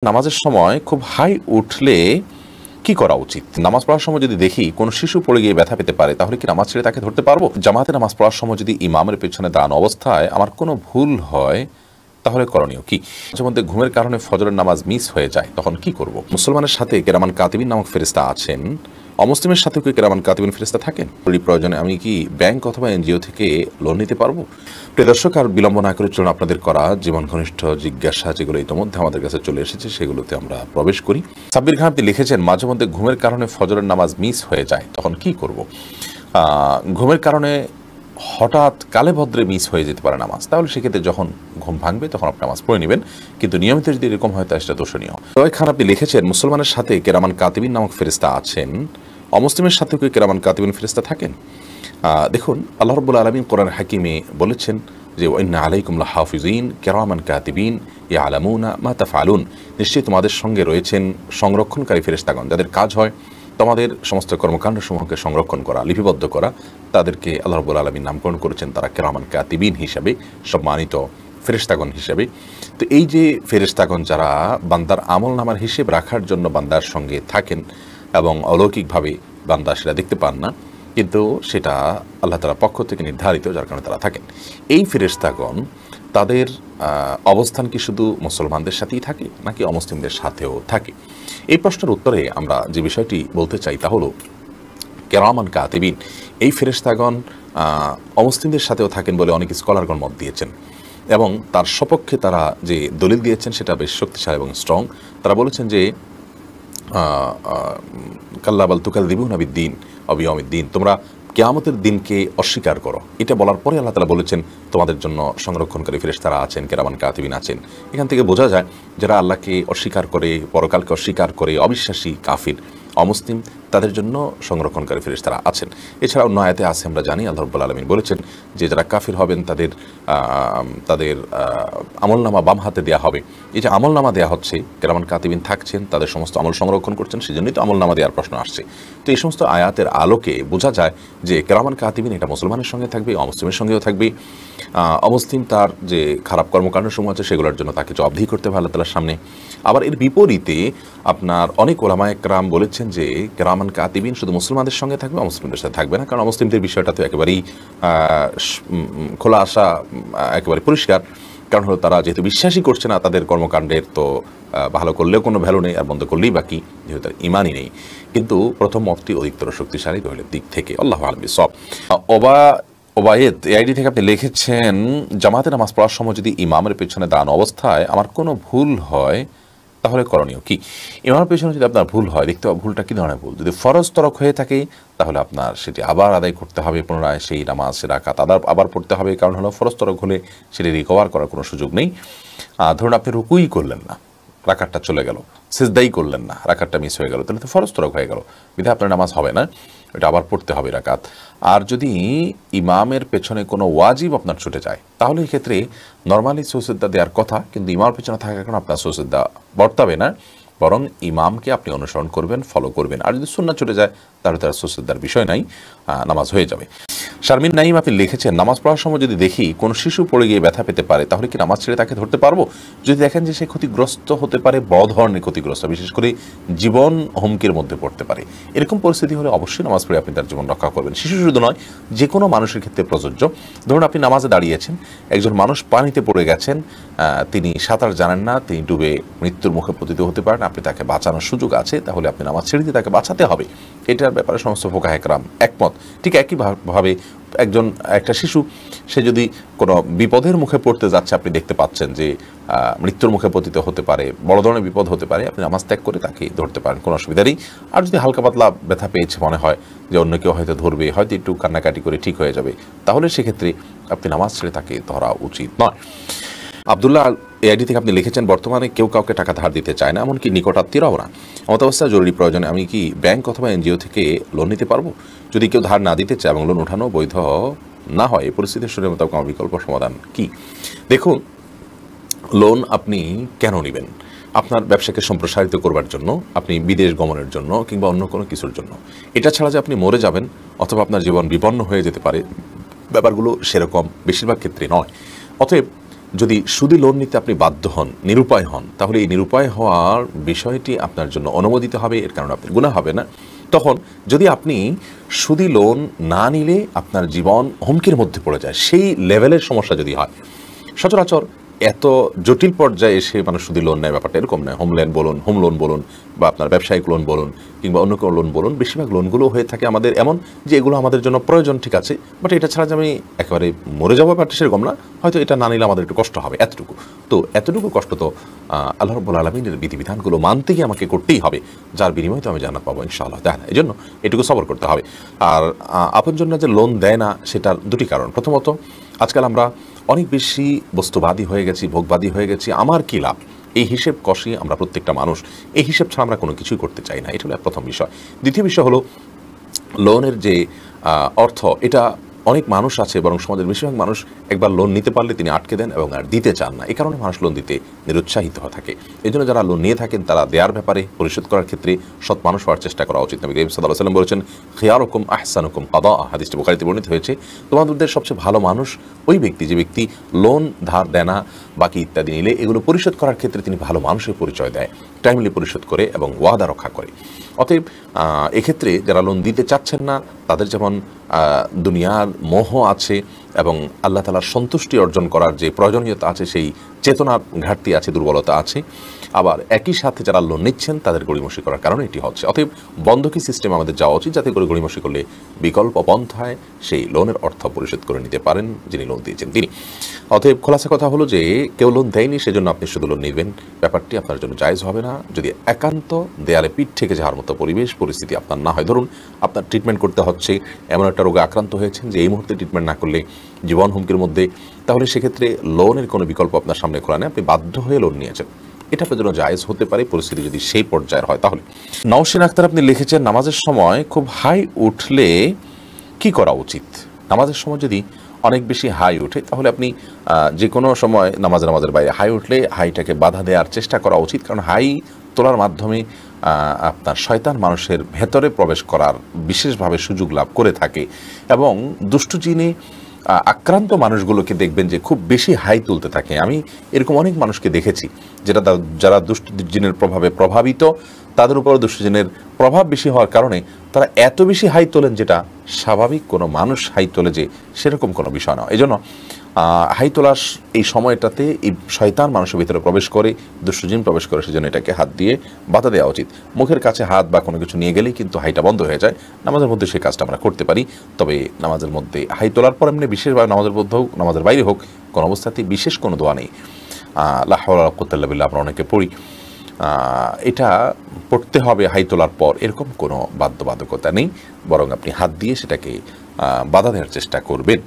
নামাজের সময় খুব হাই উঠলে কি করা উচিত? নামাজ পড়ার সময় যদি দেখি কোনো শিশু পড়ে গিয়ে ব্যথা পেতে পারে, তাহলে কি নামাজ ছেড়ে তাকে ধরতে পারবো? জামাতে নামাজ পড়ার সময় যদি ইমামের পেছনে দাঁড়ানো অবস্থায় আমার কোনো ভুল হয়, তাহলে করণীয় কি? মাঝে মধ্যে ঘুমের কারণে ফজরের নামাজ মিস হয়ে যায়, তখন কি করব? মুসলমানের সাথে কেরামান কাতিবিন নামক ফেরেশতা আছেন, অমুসলিমের সাথেও কি কেরামান কাতিবিন ফেরেশতা থাকেন? প্রয়োজনে আমি কি ব্যাংক অথবা এনজিও থেকে লোন নিতে পারবো? প্রিয় দর্শক, আর বিলম্ব না করে চলুন আপনাদের করা জীবন ঘনিষ্ঠ জিজ্ঞাসা যেগুলো ইতিমধ্যে আমাদের কাছে চলে এসেছে সেগুলোতে আমরা প্রবেশ করি। সাব্বির খান আপনি লিখেছেন, মাঝে মধ্যে ঘুমের কারণে ফজরের নামাজ মিস হয়ে যায়, তখন কি করব? ঘুমের কারণে হঠাৎ কালে ভদ্রে মিস হয়ে যেতে পারে নামাজ, তাহলে সেক্ষেত্রে যখন ঘুম ভাঙবে তখন আপনি নামাজ পড়ে নেবেন, কিন্তু নিয়মিত যদি এরকম হয় তাহলে সেটা দোষণীয়। জয় খান আপনি লিখেছেন, মুসলমানের সাথে কেরামান কাতিবিন নামক ফেরেশতা আছেন, অমুসলিমের সাথেও কি কেরামান কাতিবিন ফেরেশতা থাকেন? দেখুন, আল্লাহ রাব্বুল আলামিন কোরআন হাকিমে বলেছেন যে ওয়াইন্না আলাইকুম লাহাফিজিন কিরামান কাতিবিন ইয়ালামুনা মা তাফআলুন, নিশ্চয়ই তোমাদের সঙ্গে রয়েছেন সংরক্ষণকারী ফেরেশতাগণ, যাদের কাজ হয় তোমাদের সমস্ত কর্মকাণ্ডসমূহকে সংরক্ষণ করা, লিপিবদ্ধ করা। তাদেরকে আল্লাহ রাব্বুল আলামিন নামকরণ করেছেন তারা কিরামান কাতিবিন হিসাবে, সম্মানিত ফেরেশতাগণ হিসাবে। তো এই যে ফেরেশতাগণ যারা বান্দার আমলনামার হিসেব রাখার জন্য বান্দার সঙ্গে থাকেন এবং অলৌকিকভাবে বান্দা সেটা দেখতে পান না, কিন্তু সেটা আল্লাহ তাআলার পক্ষ থেকে নির্ধারিত, যার কারণে তারা থাকেন। এই ফেরেশতাগণ তাদের অবস্থান কি শুধু মুসলমানদের সাথেই থাকে নাকি অমুসলিমদের সাথেও থাকে? এই প্রশ্নের উত্তরে আমরা যে বিষয়টি বলতে চাই তা হলো, কিরামান কাতিবিন এই ফেরেশতাগণ অমুসলিমদের সাথেও থাকেন বলে অনেক স্কলারগণ মত দিয়েছেন, এবং তার সপক্ষে তারা যে দলিল দিয়েছেন সেটা বেশ শক্তিশালী এবং স্ট্রং। তারা বলেছেন যে কাল্লা বাল তুকাযযিবুনা বিদ্দীন ওয়া বিয়াউমিদ্দীন, তোমরা কিয়ামতের দিনকে অস্বীকার করো। এটা বলার পরে আল্লাহ তাআলা বলেছেন তোমাদের জন্য সংরক্ষণকারী ফেরেশতারা আছেন, কিরামান কাতিবিন আছেন। এখান থেকে বোঝা যায় যারা আল্লাহকে অস্বীকার করে, পরকালকে অস্বীকার করে, অবিশ্বাসী, কাফির, অমুসলিম, তাদের জন্য সংরক্ষণকারী ফেরেশতারা আছেন। এছাড়া অন্য আয়াতে আছে, আমরা জানি আল্লাহ রাব্বুল আলামিন বলেছেন যে যারা কাফির হবেন তাদের আমলনামা বাম হাতে দেওয়া হবে। এই যে আমলনামা দেওয়া হচ্ছে, কিরামান কাতিবিন থাকছেন, তাদের সমস্ত আমল সংরক্ষণ করছেন, সেজন্যই তো আমলনামা দেওয়ার প্রশ্ন আসছে। তো এই সমস্ত আয়াতের আলোকে বোঝা যায় যে কিরামান কাতিবিন এটা মুসলমানের সঙ্গে থাকবে, অমুসলিমের সঙ্গেও থাকবে। অমুসলিম তার যে খারাপ কর্মকাণ্ডসমূহ আছে সেগুলোর জন্য তাকে জবাবদিহি করতে হবে আল্লাহ তাআলার সামনে। আবার এর বিপরীতে আপনার অনেক ওলামায়ে কেরাম বলেছেন যে কিরামান কাতিবিন শুধু মুসলমানদের সঙ্গে থাকবে, অমুসলিমদের সাথে থাকবে না, কারণ অমুসলিমদের বিষয়টা তো একেবারেই খোলা আসা, একেবারে পরিষ্কার। কারণ হলো তারা যেহেতু বিশ্বাসই করছে না, তাদের কর্মকাণ্ডের তো ভালো করলেও কোনো ভ্যালু নেই, আর বন্ধ করলেই বাকি, যেহেতু তার ইমানই নেই। কিন্তু প্রথম মতটি অধিকতর শক্তিশালী দলিলের দিক থেকে। আল্লাহু আ'লাম বিসওয়াব। ওবায়েদ এআইডি থেকে আপনি লিখেছেন, জামাতে নামাজ পড়ার সময় যদি ইমামের পেছনে দাঁড়ানো অবস্থায় আমার কোনো ভুল হয়, তাহলে করণীয় কি? ইমামের পেছনে যদি আপনার ভুল হয়, দেখতে হবে ভুলটা কী ধরনের ভুল। যদি ফরজ তরক হয়ে থাকে তাহলে আপনার সেটি আবার আদায় করতে হবে, পুনরায় সেই নামাজ রাকাত আবার পড়তে হবে। কারণ হলো ফরজ তরক হলে সেটি রিকভার করার কোনো সুযোগ নেই। ধরুন আপনি রুকুই করলেন না, রাকাতটা চলে গেল, সিজদাই করলেন না, রাকাতটা মিস হয়ে গেল, তাহলে তো ফরজ তরক হয়ে গেল, বিধায় আপনার নামাজ হবে না, এটা আবার পড়তে হবে রাকাত। আর যদি ইমামের পেছনে কোনো ওয়াজিব আপনার ছুটে যায়, তাহলে এই ক্ষেত্রে নর্মালি সুজদা দেওয়ার কথা, কিন্তু ইমামের পেছনে থাকার কারণে আপনার সুজদা বর্তাবে না, বরং ইমামকে আপনি অনুসরণ করবেন, ফলো করবেন। আর যদি সুন্নাত ছুটে যায় তাহলে তার সুজদার বিষয় নাই, নামাজ হয়ে যাবে। শারমিন নাইম আপনি লিখেছেন, নামাজ পড়ার সময় যদি দেখি কোনো শিশু পড়ে গিয়ে ব্যথা পেতে পারে, তাহলে কি নামাজ ছেড়ে তাকে ধরতে পারবো? যদি দেখেন যে সে ক্ষতিগ্রস্ত হতে পারে, বড় ধরনের ক্ষতিগ্রস্ত, বিশেষ করে জীবন হুমকির মধ্যে পড়তে পারে, এরকম পরিস্থিতি হলে অবশ্যই নামাজ পড়ে আপনি তার জীবন রক্ষা করবেন। শিশু শুধু নয়, যে কোনো মানুষের ক্ষেত্রে প্রযোজ্য। ধরুন আপনি নামাজে দাঁড়িয়েছেন, একজন মানুষ পানিতে পড়ে গেছেন, তিনি সাঁতার জানেন না, তিনি ডুবে মৃত্যুর মুখে পতিত হতে পারেন, আপনি তাকে বাঁচানোর সুযোগ আছে, তাহলে আপনি নামাজ ছেড়ে দিয়ে তাকে বাঁচাতে হবে। এটার ব্যাপারে সমস্ত ফুকাহে কেরাম একমত। ঠিক একইভাবে একটা শিশু, সে যদি কোনো বিপদের মুখে পড়তে যাচ্ছে, আপনি দেখতে পাচ্ছেন যে মৃত্যুর মুখে পতিত হতে পারে, বড় ধরনের বিপদ হতে পারে, আপনি নামাজ ত্যাগ করে তাকে ধরতে পারেন, কোনো অসুবিধা নেই। আর যদি হালকা পাতলা ব্যথা পেয়েছে, মনে হয় যে অন্য কেউ হয়তো ধরবে, হয়তো একটু কান্নাকাটি করে ঠিক হয়ে যাবে, তাহলে সেক্ষেত্রে আপনি নামাজ ছেড়ে তাকে ধরা উচিত নয়। আব্দুল্লাহ এআইডি থেকে আপনি লিখেছেন, বর্তমানে কেউ কাউকে টাকা ধার দিতে চায় না, এমনকি নিকটাত্মীয়রাও না। এমত অবস্থায় জরুরি প্রয়োজনে আমি কি ব্যাংক অথবা এনজিও থেকে লোন নিতে পারবো? যদি কেউ ধার না দিতে চায় এবং লোন ওঠানো বৈধ না হয়, এই পরিস্থিতির শুনে মোতাবেক আমার বিকল্প সমাধান কি? দেখুন, লোন আপনি কেন নেবেন? আপনার ব্যবসাকে সম্প্রসারিত করবার জন্য, আপনি বিদেশ গমনের জন্য, কিংবা অন্য কোনো কিছুর জন্য। এটা ছাড়া যে আপনি মরে যাবেন অথবা আপনার জীবন বিপন্ন হয়ে যেতে পারে, ব্যাপারগুলো সেরকম বেশিরভাগ ক্ষেত্রে নয়। অতএব যদি সুদী লোন নিতে আপনি বাধ্য হন, নিরুপায় হন, তাহলে এই নিরুপায় হওয়ার বিষয়টি আপনার জন্য অনুমোদিত হবে, এর কারণে আপনার গুনাহ হবে না। তখন যদি আপনি সুদী লোন না নিলে আপনার জীবন হুমকির মধ্যে পড়ে যায়, সেই লেভেলের সমস্যা যদি হয়, সচরাচর এত জটিল পর্যায়ে এসে মানুষ সুদী লোন নেয় ব্যাপারটা এরকম নয়। হোম লোন বলুন বা আপনার ব্যবসায়িক লোন বলুন কিংবা অন্য কোনো লোন বলুন, বেশিরভাগ লোনগুলো হয়ে থাকে আমাদের এমন যে এগুলো আমাদের জন্য প্রয়োজন, ঠিক আছে, বাট এটা ছাড়া যে আমি একেবারে মরে যাবো ব্যাপারটা সেরকম না, হয়তো এটা না নিলে আমাদের একটু কষ্ট হবে, এতটুকু। তো এতটুকু কষ্ট তো আল্লাহ রাব্বুল আলামিনের বিধিবিধানগুলো মানতে গিয়ে আমাকে করতেই হবে, যার বিনিময়ে তো আমি জান্নাত পাবো ইনশাআল্লাহ তাআলা। এই জন্য এটুকু সবর করতে হবে। আর আপনজনরা যে লোন দেয় না, সেটার দুটি কারণ। প্রথমত, আজকাল আমরা অনেক বেশি বস্তুবাদী হয়ে গেছি, ভোগবাদী হয়ে গেছি। আমার কী লাভ, এই হিসেব কষি আমরা প্রত্যেকটা মানুষ, এই হিসেব ছাড়া আমরা কোনো কিছুই করতে চাই না। এটা হলো প্রথম বিষয়। দ্বিতীয় বিষয় হলো লোনের যে অর্থ, এটা অনেক মানুষ আছে, বরং সমাজের বেশিরভাগ মানুষ একবার লোন নিতে পারলে তিনি আটকে দেন এবং আর দিতে চান না। এই কারণে মানুষ লোন দিতে নিরুৎসাহিত হয়ে থাকে। এই জন্য যারা লোন নিয়ে থাকেন তারা দেওয়ার ব্যাপারে, পরিশোধ করার ক্ষেত্রে সৎ মানুষ হওয়ার চেষ্টা করা উচিত। নবী করিম সাল্লাল্লাহু আলাইহি ওয়াসাল্লাম বলেছেন, খিয়ারুকুম আহসানুকুম কাদা, হাদিসটি বুখারীতে বর্ণিত হয়েছে। তোমাদের সবচেয়ে ভালো মানুষ ওই ব্যক্তি যে ব্যক্তি লোন, ধার দেনা, বাকি ইত্যাদি নিলে এগুলো পরিশোধ করার ক্ষেত্রে তিনি ভালো মানুষের পরিচয় দেয়, টাইমলি পরিশোধ করে এবং ওয়াদা রক্ষা করে। অতএব এক্ষেত্রে যারা লোন দিতে চাচ্ছেন না, তাদের যেমন দুনিয়ার মোহ আছে এবং আল্লাহ তাআলার সন্তুষ্টি অর্জন করার যে প্রয়োজনীয়তা আছে, সেই চেতনার ঘাটতি আছে, দুর্বলতা আছে। আবার একই সাথে যারা লোন নিচ্ছেন তাদের গড়িমসি করার কারণে এটি হচ্ছে। অতএব বন্ধকি সিস্টেম আমাদের যাওয়া উচিত, যাতে করে গড়িমসি করলে বিকল্প পন্থায় সেই লোনের অর্থ পরিশোধ করে নিতে পারেন যিনি লোন দিয়েছেন তিনি। অতএব খোলাসা কথা হলো যে কেউ লোন দেয়নি সেজন্য আপনি শুধু লোন নেবেন, ব্যাপারটি আপনার জন্য জায়েজ হবে না, যদি একান্ত দেয়ালে পিঠ থেকে যাওয়ার মতো পরিবেশ পরিস্থিতি আপনার না হয়। ধরুন আপনার ট্রিটমেন্ট করতে হচ্ছে, এমন একটা রোগে আক্রান্ত হয়েছেন যে এই মুহূর্তে ট্রিটমেন্ট না করলে জীবন হুমকির মধ্যে, তাহলে সেক্ষেত্রে লোনের কোনো বিকল্প আপনার সামনে খোলা নেই, আপনি বাধ্য হয়ে লোন নিয়েছেন। এটা আপনার জন্য জায়েজ হতে পারে পরিস্থিতি যদি সেই পর্যায়ের হয়। তাহলে নওশিন আক্তার আপনি লিখেছেন, নামাজের সময় খুব হাই উঠলে কি করা উচিত? নামাজের সময় যদি অনেক বেশি হাই ওঠে তাহলে আপনি যে কোনো সময় নামাজের বাইরে হাই উঠলে হাইটাকে বাধা দেওয়ার চেষ্টা করা উচিত। কারণ হাই তোলার মাধ্যমে আপনার শয়তান মানুষের ভেতরে প্রবেশ করার বিশেষভাবে সুযোগ লাভ করে থাকে এবং দুষ্টু জিনে আক্রান্ত মানুষগুলোকে দেখবেন যে খুব বেশি হাই তুলতে থাকে। আমি এরকম অনেক মানুষকে দেখেছি যারা দুষ্টু জিনের প্রভাবে প্রভাবিত, তাদের উপর দুষ্টু জিনের প্রভাব বেশি হওয়ার কারণে তারা এত বেশি হাই তোলেন যেটা স্বাভাবিক কোনো মানুষ হাই তোলে যে সেরকম কোনো বিষয় না। এই জন্য হাই তোলার এই সময়টাতে এই শয়তান মানুষের ভিতরে প্রবেশ করে, দুষ্টজিন প্রবেশ করে, সেজন্য এটাকে হাত দিয়ে বাধা দেওয়া উচিত। মুখের কাছে হাত বা কোনো কিছু নিয়ে গেলেই কিন্তু হাইটা বন্ধ হয়ে যায়। নামাজের মধ্যে সেই কাজটা আমরা করতে পারি, তবে নামাজের মধ্যে হাই তোলার পর এমনি বিশেষভাবে নামাজের মধ্যে হোক নামাজের বাইরে হোক কোনো অবস্থাতেই বিশেষ কোনো দোয়া নেই। লা হাওলা ওয়ালা কুওয়াতা ইল্লা বিল্লাহ আমরা অনেকে পড়ি, এটা পড়তে হবে হাই তোলার পর, এরকম কোনো বাধ্যবাধকতা নেই, বরং আপনি হাত দিয়ে সেটাকে বাধা দেওয়ার চেষ্টা করবেন।